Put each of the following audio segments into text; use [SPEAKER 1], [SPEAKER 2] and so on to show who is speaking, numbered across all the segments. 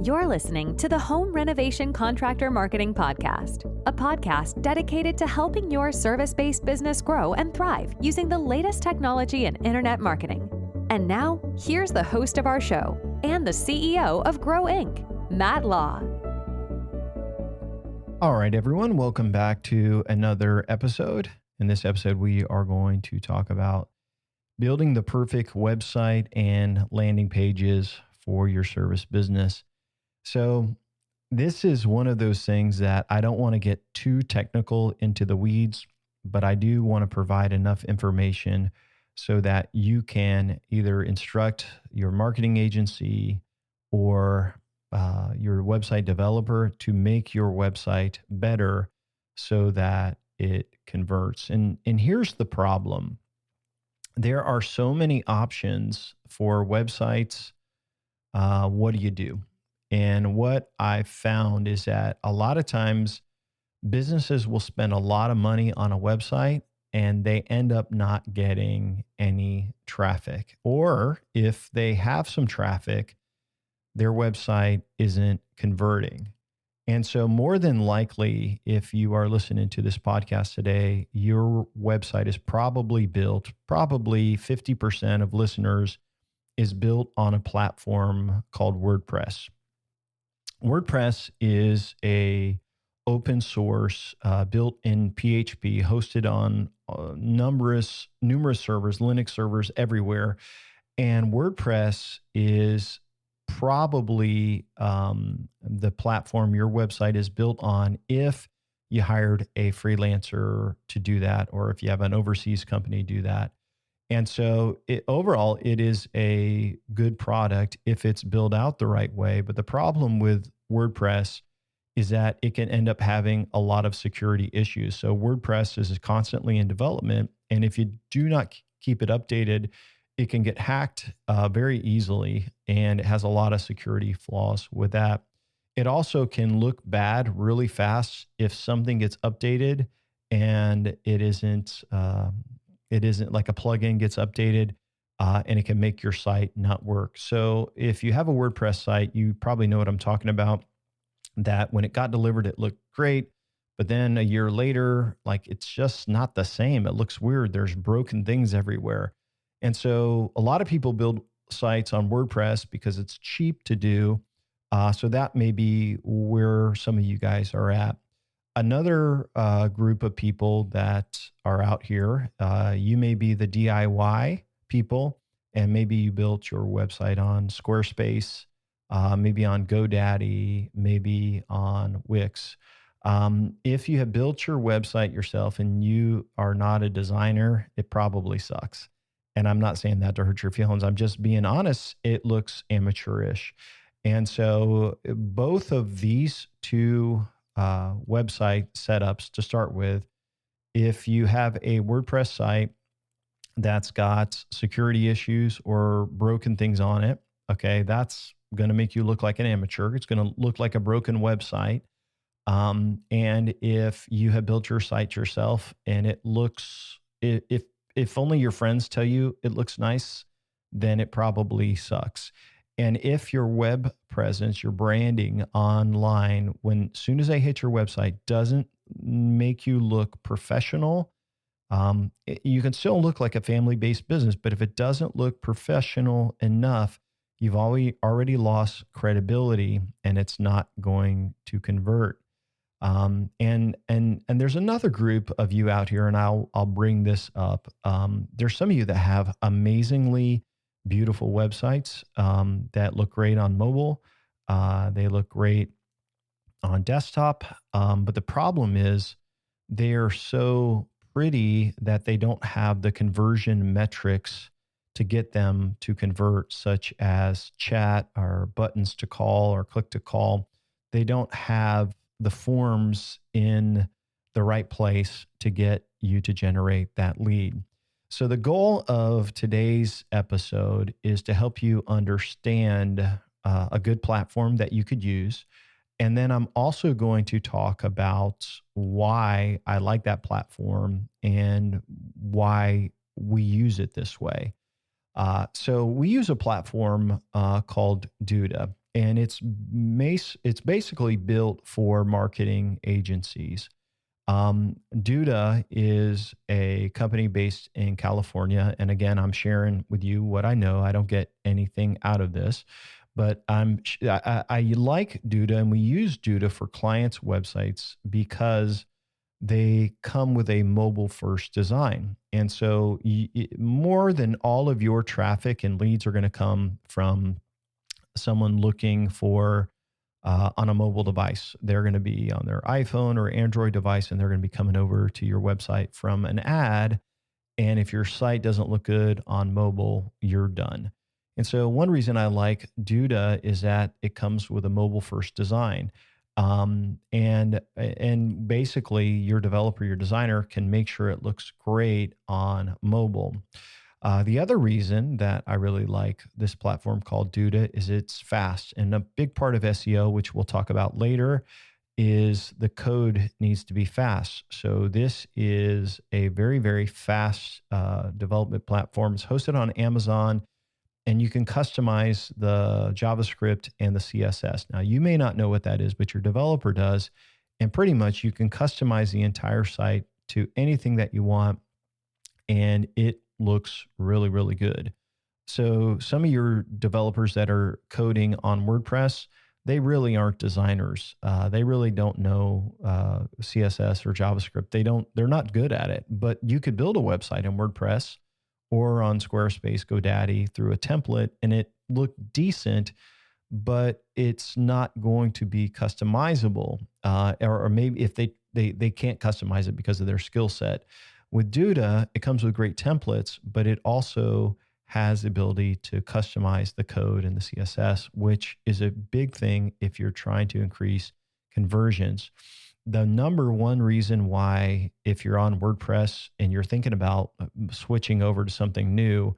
[SPEAKER 1] You're listening to the Home Renovation Contractor Marketing Podcast, a podcast dedicated to helping your service-based business grow and thrive using the latest technology in internet marketing. And now, here's the host of our show and the CEO of Grow Inc., Matt Law.
[SPEAKER 2] All right, everyone, welcome back to another episode. In this episode, we are going to talk about building the perfect website and landing pages for your service business. So this is one of those things that I don't want to get too technical into the weeds, but I do want to provide enough information so that you can either instruct your marketing agency or your website developer to make your website better so that it converts. And here's the problem. There are so many options for websites. What do you do? And what I've found is that a lot of times businesses will spend a lot of money on a website and they end up not getting any traffic. Or if they have some traffic, their website isn't converting. And so more than likely, if you are listening to this podcast today, your website is probably 50% of listeners is built on a platform called WordPress. WordPress is a open source, built in PHP, hosted on numerous servers, Linux servers everywhere. And WordPress is probably the platform your website is built on if you hired a freelancer to do that, or if you have an overseas company do that. And so overall, it is a good product if it's built out the right way. But the problem with WordPress is that it can end up having a lot of security issues. So WordPress is constantly in development. And if you do not keep it updated, it can get hacked very easily. And it has a lot of security flaws with that. It also can look bad really fast if something gets updated and it isn't like a plugin gets updated and it can make your site not work. So if you have a WordPress site, you probably know what I'm talking about, that when it got delivered, it looked great. But then a year later, like it's just not the same. It looks weird. There's broken things everywhere. And so a lot of people build sites on WordPress because it's cheap to do. So that may be where some of you guys are at. Another group of people that are out here, you may be the DIY people, and maybe you built your website on Squarespace, maybe on GoDaddy, maybe on Wix. If you have built your website yourself and you are not a designer, it probably sucks. And I'm not saying that to hurt your feelings. I'm just being honest. It looks amateurish. And so both of these two website setups to start with, if you have a WordPress site that's got security issues or broken things on it, okay, that's going to make you look like an amateur. It's going to look like a broken website. And if you have built your site yourself and it looks, if only your friends tell you it looks nice, then it probably sucks. And if your web presence, your branding online, as soon as they hit your website, doesn't make you look professional, you can still look like a family-based business, but if it doesn't look professional enough, you've already lost credibility and it's not going to convert. And there's another group of you out here, and I'll bring this up. There's some of you that have amazingly beautiful websites that look great on mobile. They look great on desktop. But the problem is they are so pretty that they don't have the conversion metrics to get them to convert, such as chat or buttons to call or click to call. They don't have the forms in the right place to get you to generate that lead. So the goal of today's episode is to help you understand a good platform that you could use. And then I'm also going to talk about why I like that platform and why we use it this way. So we use a platform called Duda. and it's basically built for marketing agencies. Duda is a company based in California. And again, I'm sharing with you what I know. I don't get anything out of this, but I like Duda, and we use Duda for clients' websites because they come with a mobile first design. And so more than all of your traffic and leads are going to come from someone looking for on a mobile device. They're going to be on their iPhone or Android device, and they're going to be coming over to your website from an ad. And if your site doesn't look good on mobile, you're done. And so one reason I like Duda is that it comes with a mobile first design. And basically your developer, your designer can make sure it looks great on mobile. The other reason that I really like this platform called Duda is it's fast. And a big part of SEO, which we'll talk about later, is the code needs to be fast. So this is a very, very fast development platform. It's hosted on Amazon, and you can customize the JavaScript and the CSS. Now, you may not know what that is, but your developer does. And pretty much you can customize the entire site to anything that you want, and it looks really, really good. So some of your developers that are coding on WordPress, they really aren't designers. They really don't know CSS or JavaScript. They're not good at it, but you could build a website in WordPress or on Squarespace, GoDaddy through a template, and it looked decent, but it's not going to be customizable. Or maybe if they can't customize it because of their skill set. With Duda, it comes with great templates, but it also has the ability to customize the code and the CSS, which is a big thing if you're trying to increase conversions. The number one reason why, if you're on WordPress and you're thinking about switching over to something new,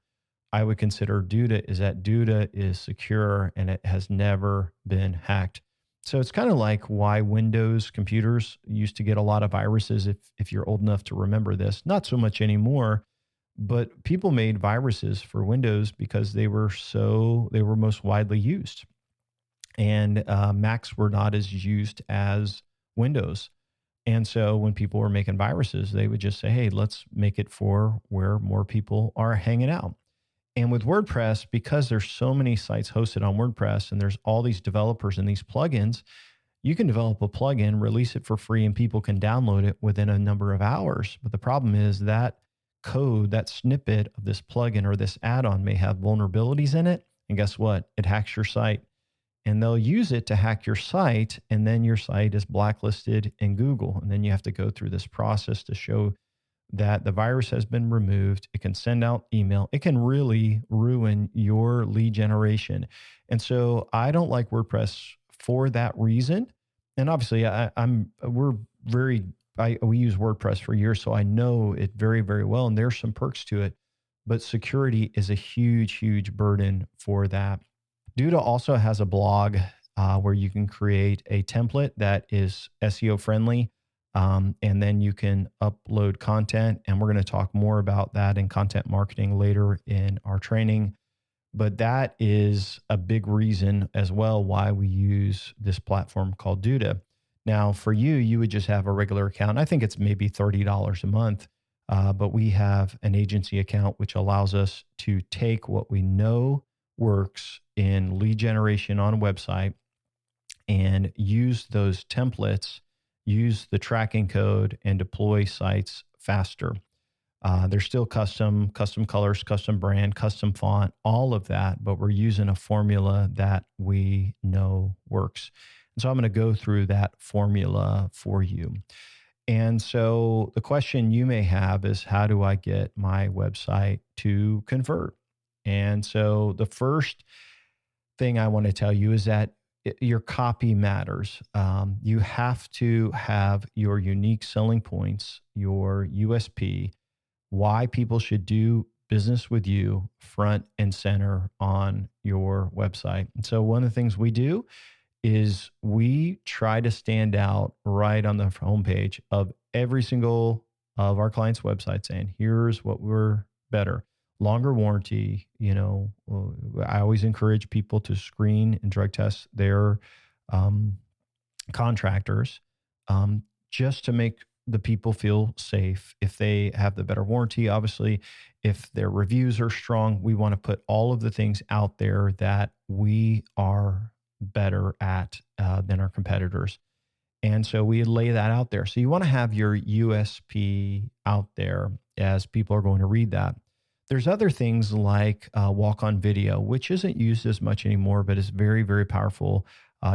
[SPEAKER 2] I would consider Duda, is that Duda is secure and it has never been hacked. So it's kind of like why Windows computers used to get a lot of viruses, if you're old enough to remember this. Not so much anymore, but people made viruses for Windows because they were most widely used. And Macs were not as used as Windows. And so when people were making viruses, they would just say, hey, let's make it for where more people are hanging out. And with WordPress, because there's so many sites hosted on WordPress and there's all these developers and these plugins, you can develop a plugin, release it for free, and people can download it within a number of hours. But the problem is that code, that snippet of this plugin or this add-on may have vulnerabilities in it. And guess what? It hacks your site. And they'll use it to hack your site, and then your site is blacklisted in Google. And then you have to go through this process to show that the virus has been removed. It can send out email. It can really ruin your lead generation. And so I don't like WordPress for that reason. And obviously we use WordPress for years, so I know it very, very well. And there's some perks to it, but security is a huge, huge burden for that. Duda also has a blog where you can create a template that is SEO friendly. And then you can upload content. And we're going to talk more about that in content marketing later in our training. But that is a big reason as well why we use this platform called Duda. Now, for you, you would just have a regular account. I think it's maybe $30 a month. But we have an agency account, which allows us to take what we know works in lead generation on a website and use those templates, use the tracking code, and deploy sites faster. They're still custom colors, custom brand, custom font, all of that, but we're using a formula that we know works. And so I'm going to go through that formula for you. And so the question you may have is, how do I get my website to convert? And so the first thing I want to tell you is that your copy matters. You have to have your unique selling points, your USP, why people should do business with you front and center on your website. And so one of the things we do is we try to stand out right on the homepage of every single of our clients' websites, saying, here's what we're better. longer warranty. I always encourage people to screen and drug test their um, contractors, um, just to make the people feel safe. If they have the better warranty, obviously, if their reviews are strong, we want to put all of the things out there that we are better at than our competitors. And so we lay that out there. So you want to have your USP out there as people are going to read that. There's other things like walk on video, which isn't used as much anymore, but is very, very powerful.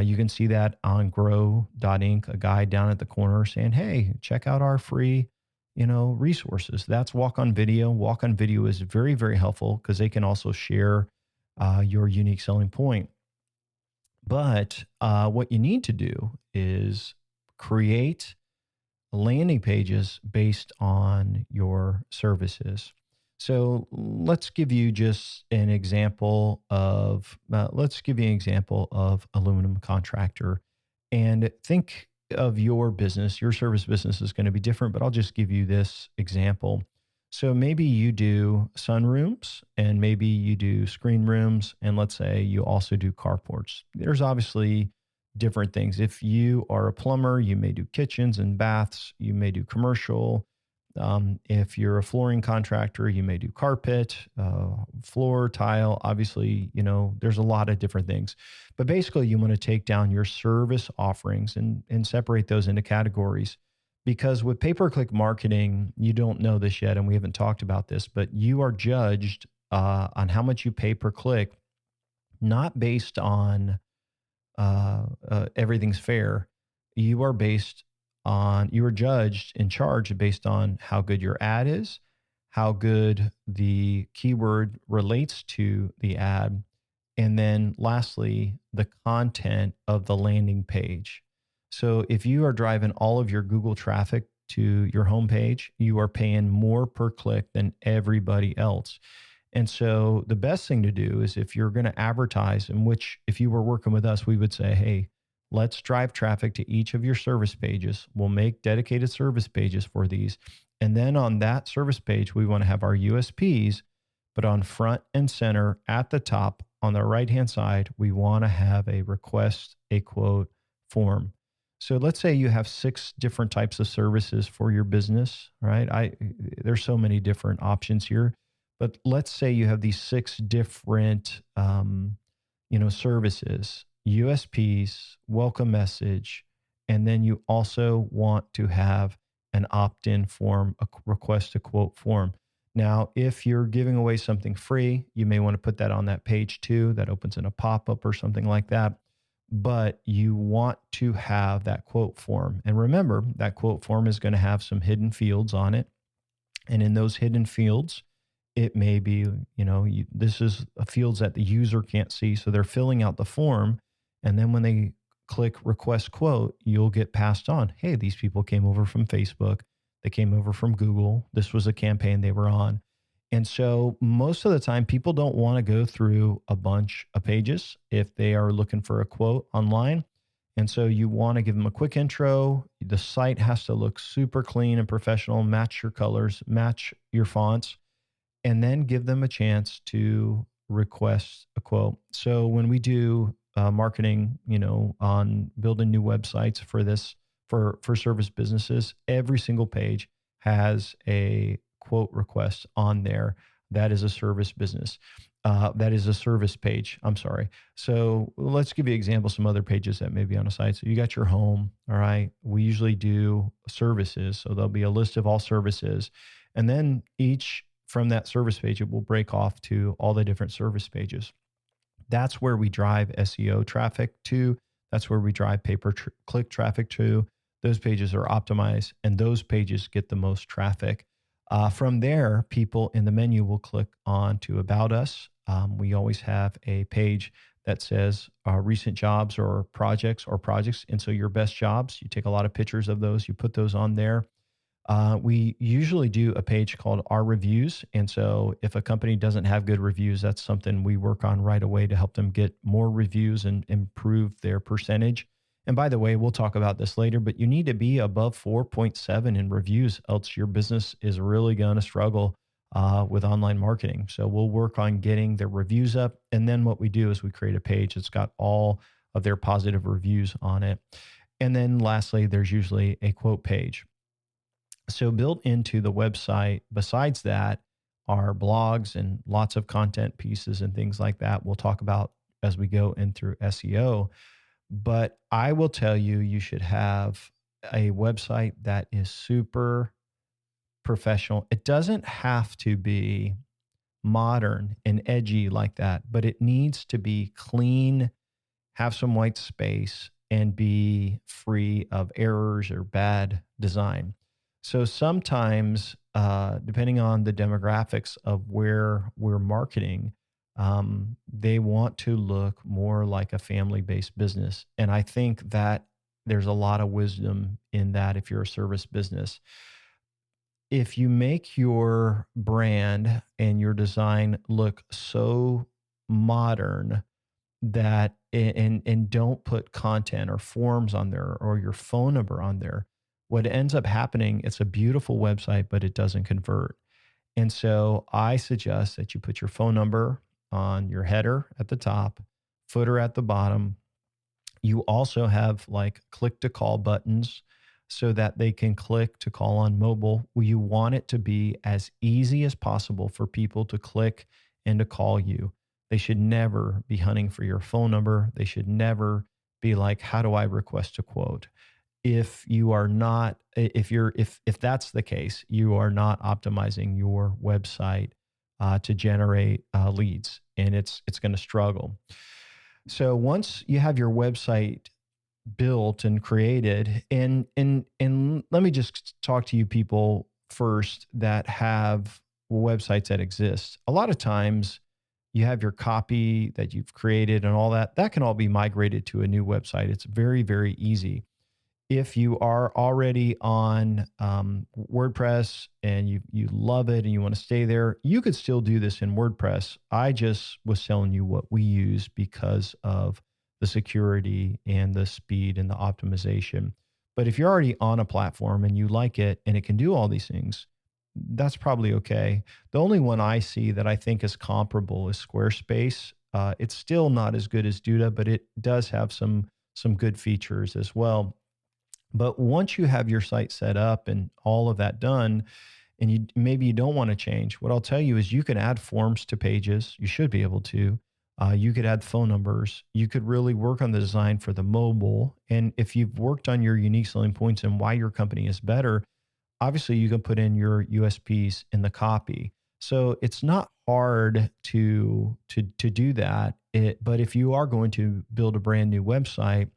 [SPEAKER 2] You can see that on grow.inc, a guy down at the corner saying, hey, check out our free, resources. That's walk on video. Walk on video is very, very helpful because they can also share your unique selling point. But what you need to do is create landing pages based on your services. So let's give you just an example of aluminum contractor, and think of your business. Your service business is going to be different, but I'll just give you this example. So maybe you do sunrooms, and maybe you do screen rooms, and let's say you also do carports. There's obviously different things. If you are a plumber, you may do kitchens and baths, you may do commercial. If you're a flooring contractor, you may do carpet, floor, tile. Obviously, there's a lot of different things. But basically, you want to take down your service offerings and separate those into categories. Because with pay-per-click marketing, you don't know this yet, and we haven't talked about this, but you are judged on how much you pay per click, not based on everything's fair. You are judged and charged based on how good your ad is, how good the keyword relates to the ad, and then lastly, the content of the landing page. So if you are driving all of your Google traffic to your homepage, you are paying more per click than everybody else. And so the best thing to do is, if you're going to advertise, in which if you were working with us, we would say, hey, let's drive traffic to each of your service pages. We'll make dedicated service pages for these. And then on that service page, we want to have our USPs, but on front and center at the top on the right-hand side, we want to have a request a quote form. So let's say you have 6 different types of services for your business, right? There's so many different options here, but let's say you have these 6 different, services, USPs, welcome message, and then you also want to have an opt-in form, a request a quote form. Now, if you're giving away something free, you may want to put that on that page too. That opens in a pop-up or something like that. But you want to have that quote form. And remember, that quote form is going to have some hidden fields on it. And in those hidden fields, it may be, this is fields that the user can't see. So they're filling out the form. And then when they click request quote, you'll get passed on. Hey, these people came over from Facebook. They came over from Google. This was a campaign they were on. And so most of the time, people don't want to go through a bunch of pages if they are looking for a quote online. And so you want to give them a quick intro. The site has to look super clean and professional, match your colors, match your fonts, and then give them a chance to request a quote. So when we do marketing, on building new websites for this, for service businesses, every single page has a quote request on there. That is a service business. That is a service page. I'm sorry. So let's give you an example, some other pages that may be on a site. So you got your home. All right. We usually do services. So there'll be a list of all services. And then each from that service page, it will break off to all the different service pages. That's where we drive SEO traffic to. That's where we drive pay-per-click traffic to. Those pages are optimized, and those pages get the most traffic. From there, people in the menu will click on to About Us. We always have a page that says recent jobs or projects. And so your best jobs, you take a lot of pictures of those, you put those on there. We usually do a page called Our Reviews. And so if a company doesn't have good reviews, that's something we work on right away to help them get more reviews and improve their percentage. And by the way, we'll talk about this later, but you need to be above 4.7 in reviews, else your business is really going to struggle. with online marketing. So we'll work on getting their reviews up. And then what we do is we create a page that's got all of their positive reviews on it. And then lastly, there's usually a quote page. So built into the website, besides that, are blogs and lots of content pieces and things like that we'll talk about as we go in through SEO. But I will tell you, you should have a website that is super professional. It doesn't have to be modern and edgy like that, but it needs to be clean, have some white space, and be free of errors or bad design. So sometimes, depending on the demographics of where we're marketing, they want to look more like a family based business. And I think that there's a lot of wisdom in that if you're a service business. If you make your brand and your design look so modern that and don't put content or forms on there or your phone number on there, what ends up happening, it's a beautiful website, but it doesn't convert. And so I suggest that you put your phone number on your header at the top, footer at the bottom. You also have like click to call buttons so that they can click to call on mobile. You want it to be as easy as possible for people to click and to call you. They should never be hunting for your phone number. They should never be like, how do I request a quote? If you are not, if that's the case, you are not optimizing your website to generate leads, and it's going to struggle. So once you have your website built and created, and let me just talk to you people first that have websites that exist. A lot of times you have your copy that you've created and all that can all be migrated to a new website. It's very, very easy. If you are already on WordPress and you love it and you want to stay there, you could still do this in WordPress. I just was telling you what we use because of the security and the speed and the optimization. But if you're already on a platform and you like it and it can do all these things, that's probably okay. The only one I see that I think is comparable is Squarespace. It's still not as good as Duda, but it does have some good features as well. But once you have your site set up and all of that done, and maybe you don't want to change, what I'll tell you is you can add forms to pages. You should be able to. You could add phone numbers. You could really work on the design for the mobile. And if you've worked on your unique selling points and why your company is better, obviously you can put in your USPs in the copy. So it's not hard to do that. But if you are going to build a brand new website,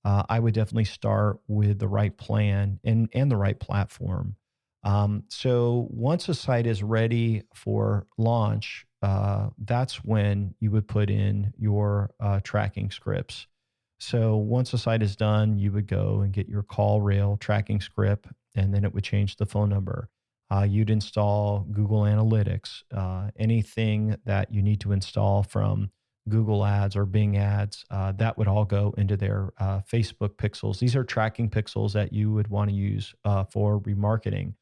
[SPEAKER 2] I would definitely start with the right plan and the right platform. So once a site is ready for launch, that's when you would put in your tracking scripts. So once a site is done, you would go and get your call rail tracking script, and then it would change the phone number. You'd install Google Analytics, anything that you need to install from Google ads or Bing ads, that would all go into their Facebook pixels. These are tracking pixels that you would want to use for remarketing.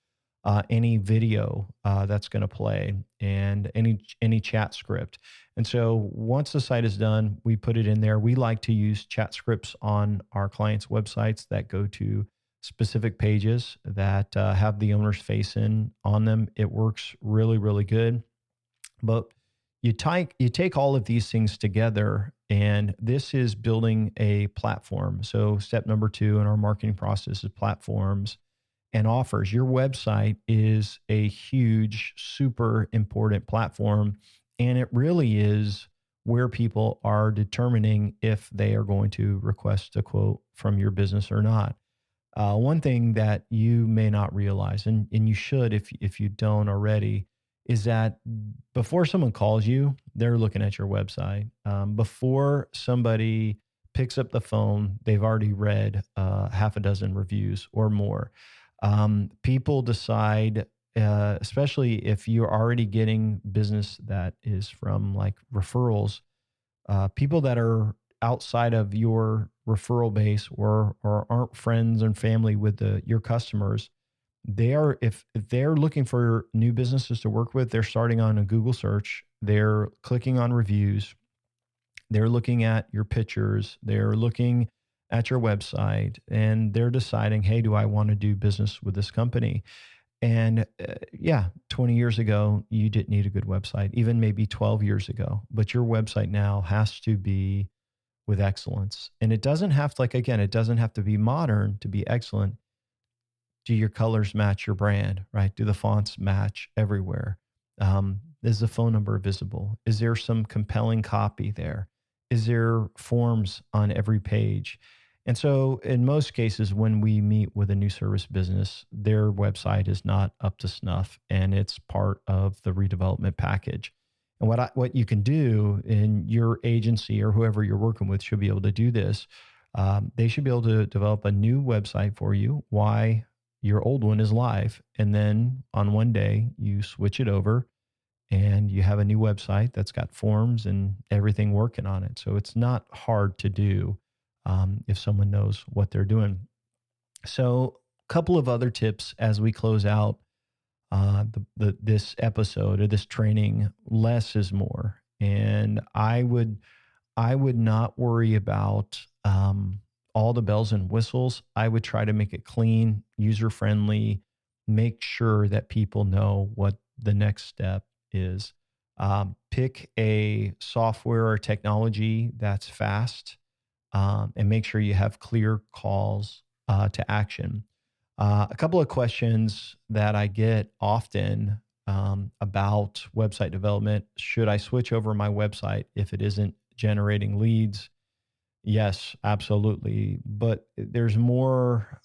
[SPEAKER 2] Any video that's going to play and any chat script. And so once the site is done, we put it in there. We like to use chat scripts on our clients' websites that go to specific pages that have the owner's face on them. It works really, really good. But you take all of these things together, and this is building a platform. So step number 2 in our marketing process is platforms and offers. Your website is a huge, super important platform, and it really is where people are determining if they are going to request a quote from your business or not. One thing that you may not realize, and you should if you don't already, is that before someone calls you, they're looking at your website. Before somebody picks up the phone, they've already read half a dozen reviews or more. People decide, especially if you're already getting business that is from like referrals, people that are outside of your referral base or aren't friends and family with your customers, if they're looking for new businesses to work with, they're starting on a Google search, they're clicking on reviews, they're looking at your pictures, they're looking at your website, and they're deciding, hey, do I want to do business with this company? And yeah, 20 years ago, you didn't need a good website, even maybe 12 years ago. But your website now has to be with excellence. And it doesn't have to, like, again, it doesn't have to be modern to be excellent. Do your colors match your brand, right? Do the fonts match everywhere? Is the phone number visible? Is there some compelling copy there? Is there forms on every page? And so, in most cases, when we meet with a new service business, their website is not up to snuff, and it's part of the redevelopment package. And what you can do in your agency or whoever you're working with should be able to do this. They should be able to develop a new website for you. Why your old one is live, and then on one day you switch it over and you have a new website that's got forms and everything working on it. So it's not hard to do if someone knows what they're doing. So a couple of other tips as we close out this episode or this training. Less is more, and I would not worry about all the bells and whistles. I would try to make it clean, user friendly, make sure that people know what the next step is. Pick a software or technology that's fast, and make sure you have clear calls to action. A couple of questions that I get often about website development. Should I switch over my website if it isn't generating leads? Yes, absolutely. But there's more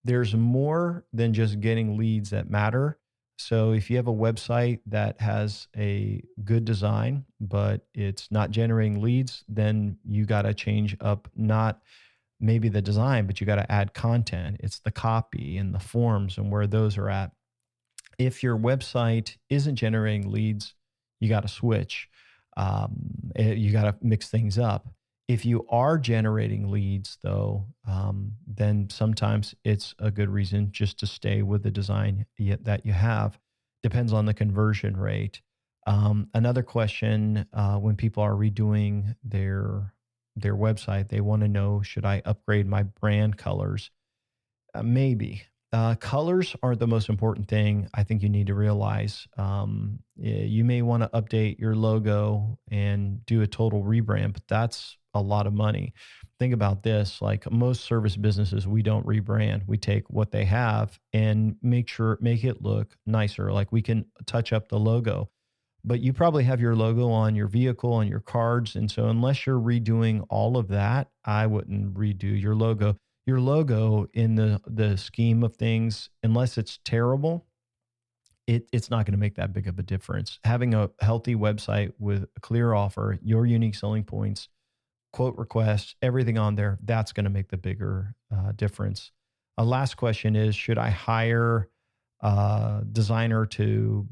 [SPEAKER 2] than just getting leads that matter. So if you have a website that has a good design, but it's not generating leads, then you got to change up not maybe the design, but you got to add content. It's the copy and the forms and where those are at. If your website isn't generating leads, you got to switch. You got to mix things up. If you are generating leads, though, then sometimes it's a good reason just to stay with the design that you have. Depends on the conversion rate. Another question, when people are redoing their website, they want to know, should I upgrade my brand colors? Maybe. Colors aren't the most important thing. I think you need to realize you may want to update your logo and do a total rebrand, but that's a lot of money. Think about this, like most service businesses, we don't rebrand. We take what they have and make it look nicer. Like we can touch up the logo, but you probably have your logo on your vehicle and your cards. And so unless you're redoing all of that, I wouldn't redo your logo. Your logo in the scheme of things, unless it's terrible, it's not going to make that big of a difference. Having a healthy website with a clear offer, your unique selling points, quote requests, everything on there, that's going to make the bigger difference. A last question is, should I hire a designer to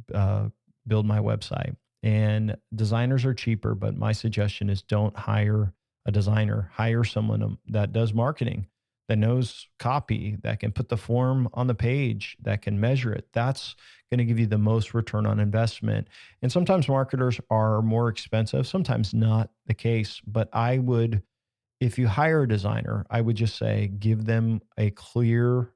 [SPEAKER 2] build my website? And designers are cheaper, but my suggestion is don't hire a designer. Hire someone that does marketing, that knows copy, that can put the form on the page, that can measure it. That's going to give you the most return on investment. And sometimes marketers are more expensive, sometimes not the case. But if you hire a designer, I would just say, give them a clear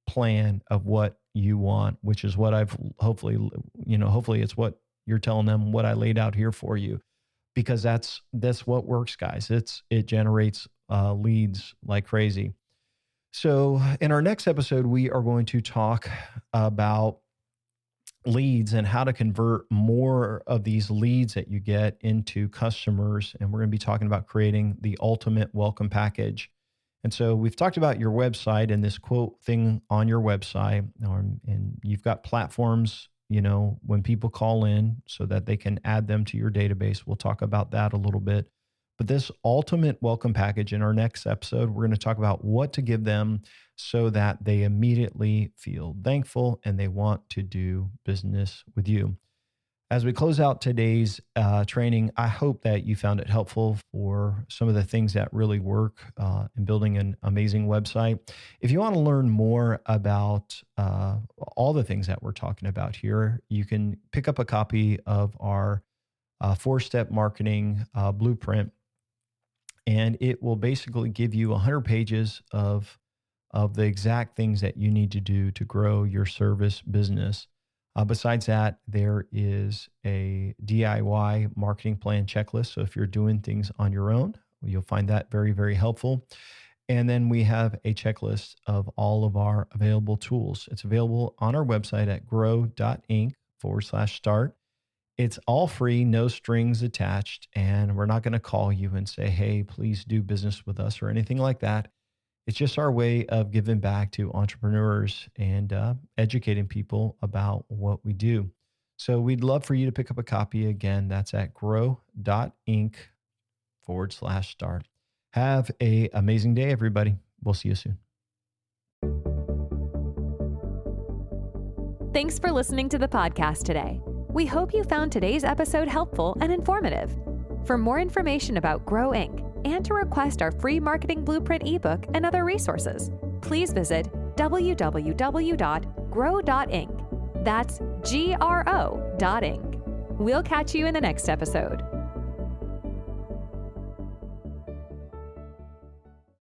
[SPEAKER 2] plan of what you want, which is what hopefully it's what you're telling them, what I laid out here for you, because that's what works, guys. It generates leads like crazy. So in our next episode, we are going to talk about leads and how to convert more of these leads that you get into customers. And we're going to be talking about creating the ultimate welcome package. And so we've talked about your website and this quote thing on your website, and you've got platforms, when people call in so that they can add them to your database. We'll talk about that a little bit. But this ultimate welcome package, in our next episode, we're going to talk about what to give them so that they immediately feel thankful and they want to do business with you. As we close out today's training, I hope that you found it helpful for some of the things that really work in building an amazing website. If you want to learn more about all the things that we're talking about here, you can pick up a copy of our 4-step marketing blueprint, and it will basically give you 100 pages of the exact things that you need to do to grow your service business. Besides that, there is a DIY marketing plan checklist. So if you're doing things on your own, you'll find that very, very helpful. And then we have a checklist of all of our available tools. It's available on our website at grow.inc/start. It's all free, no strings attached. And we're not going to call you and say, hey, please do business with us or anything like that. It's just our way of giving back to entrepreneurs and educating people about what we do. So we'd love for you to pick up a copy. Again, that's at grow.inc/start. Have an amazing day, everybody. We'll see you soon.
[SPEAKER 1] Thanks for listening to the podcast today. We hope you found today's episode helpful and informative. For more information about Grow Inc. and to request our free marketing blueprint ebook and other resources, please visit www.grow.inc. That's GRO.inc. We'll catch you in the next episode.